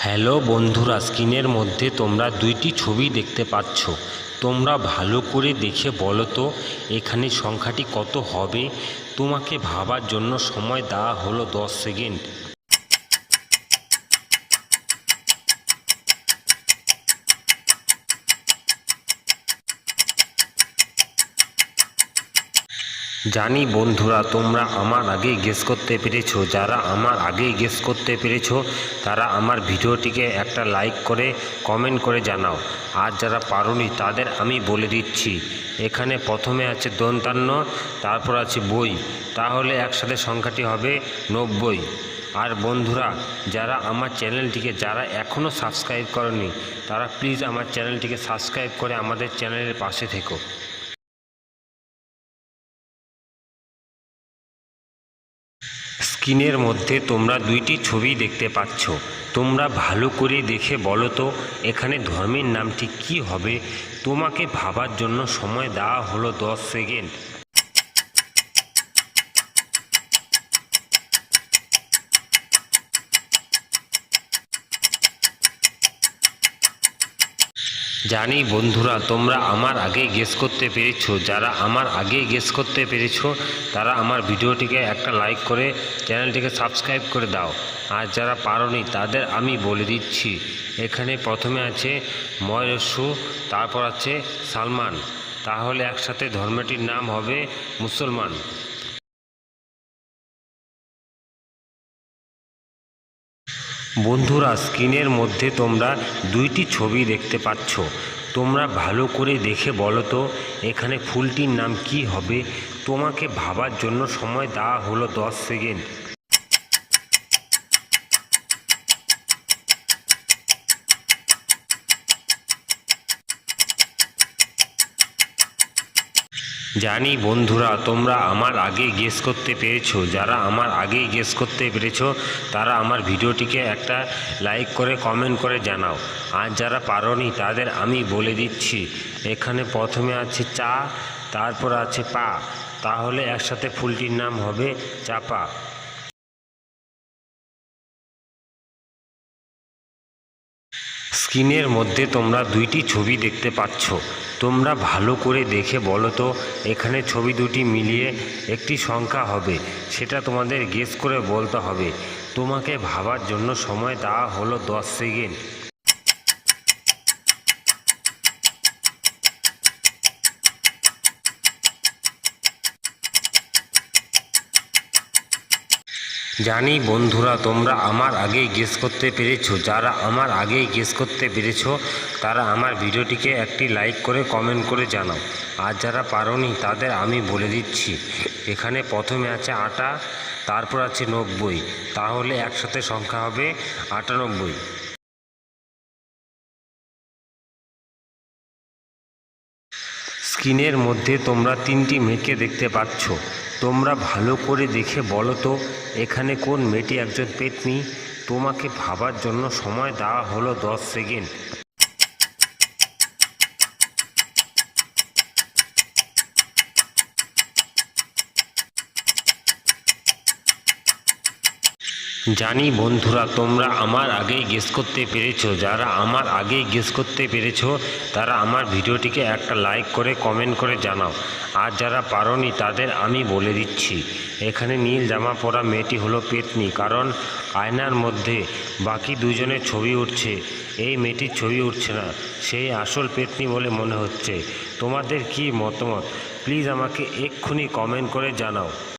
Hello বন্ধুরা, স্ক্রিনের মধ্যে তোমরা দুইটি ছবি দেখতে পাচ্ছ। তোমরা ভালো করে দেখে বলো তো এখানে সংখ্যাটি কত হবে। তোমাকে ভাবার জন্য সময় দেওয়া হলো 10 সেকেন্ড। জানি বন্ধুরা, তোমরা আমার আগেই গেস করতে পেরেছো। যারা আমার আগেই গেস করতে পেরেছো তারা আমার ভিডিওটিকে একটা লাইক করে কমেন্ট করে জানাও। আর যারা পারোনি তাদের আমি বলে দিচ্ছি, এখানে প্রথমে আছে ৫৩, তারপর আছে বই, তাহলে একসাথে সংখ্যাটি হবে ৯০। আর বন্ধুরা, যারা আমার চ্যানেলটিকে যারা এখনও সাবস্ক্রাইব করনি তারা প্লিজ আমার চ্যানেলটিকে সাবস্ক্রাইব করে আমাদের চ্যানেলের পাশে থেকো। স্ক্রিনের মধ্যে তোমরা দুইটি ছবি দেখতে পাচ্ছ। তোমরা ভালো করে দেখে বলো তো এখানে ধর্মের নামটি কি হবে। তোমাকে ভাবার জন্য সময় দেওয়া হলো 10 সেকেন্ড। জানি বন্ধুরা, তোমরা আমার আগে গেস করতে পেরেছো। যারা আমার আগে গেস করতে পেরেছো তারা আমার ভিডিওটিকে একটা লাইক করে চ্যানেলটিকে সাবস্ক্রাইব করে দাও। আর যারা পারোনি তাদের আমি বলে দিচ্ছি, এখানে প্রথমে আছে ময়ূরসু, তারপর আছে সালমান, তাহলে একসাথে ধর্মটির নাম হবে মুসলমান। বন্ধুরা, স্ক্রিনের মধ্যে তোমরা দুইটি ছবি দেখতে পাচ্ছ। তোমরা ভালো করে দেখে বলো তো এখানে ফুলটির নাম কি হবে। তোমাকে ভাবার জন্য সময় দেওয়া হলো 10 সেকেন্ড। জানি বন্ধুরা, তোমরা আমার আগে গেস করতে পেরেছো। যারা আমার আগে গেস করতে পেরেছো তারা আমার ভিডিওটিকে একটা লাইক করে কমেন্ট করে জানাও। আর যারা পারোনি তাদের আমি বলে দিচ্ছি, এখানে প্রথমে আছে চা, তারপর আছে পা, তাহলে একসাথে ফুলটির নাম হবে চাপা। স্ক্রিনের মধ্যে তোমরা দুইটি ছবি দেখতে পাচ্ছ। তোমরা ভালো করে দেখে বলো তো এখানে ছবি দুটি মিলিয়ে একটি সংখ্যা হবে, সেটা তোমাদের গেস করে বলতে হবে। তোমাকে ভাবার জন্য সময় দেওয়া হলো 10 সেকেন্ড। জানি বন্ধুরা, তোমরা আমার আগেই গেস করতে পেরেছো। যারা আমার আগেই গেস করতে পেরেছো তারা আমার ভিডিওটিকে একটি লাইক করে কমেন্ট করে জানাও। আর যারা পারোনি তাদের আমি বলে দিচ্ছি, এখানে প্রথমে আছে আটা, তারপর আছে ৯০, তাহলে একসাথে সংখ্যা হবে ৯৮। স্ক্রিনের মধ্যে তোমরা তিনটি মেয়েকে দেখতে পাচ্ছ। তোমরা ভালো করে দেখে বলো তো এখানে কোন মেয়েটি একজন পেতনি। তোমাকে ভাবার জন্য সময় দেওয়া হলো 10 সেকেন্ড। জানি বন্ধুরা, তোমরা আমার আগেই গেস করতে পেরেছো। যারা আমার আগেই গেস করতে পেরেছো তারা আমার ভিডিওটিকে একটা লাইক করে কমেন্ট করে জানাও। আর যারা পারোনি তাদের আমি বলে দিচ্ছি, এখানে নীল জামা পরা মেয়েটি হলো পেতনি, কারণ আয়নার মধ্যে বাকি দুজনের ছবি উঠছে, এই মেয়েটির ছবি উঠছে না, সেই আসল পেতনি বলে মনে হচ্ছে। তোমাদের কি মতামত প্লিজ আমাকে এক্ষুনি কমেন্ট করে জানাও।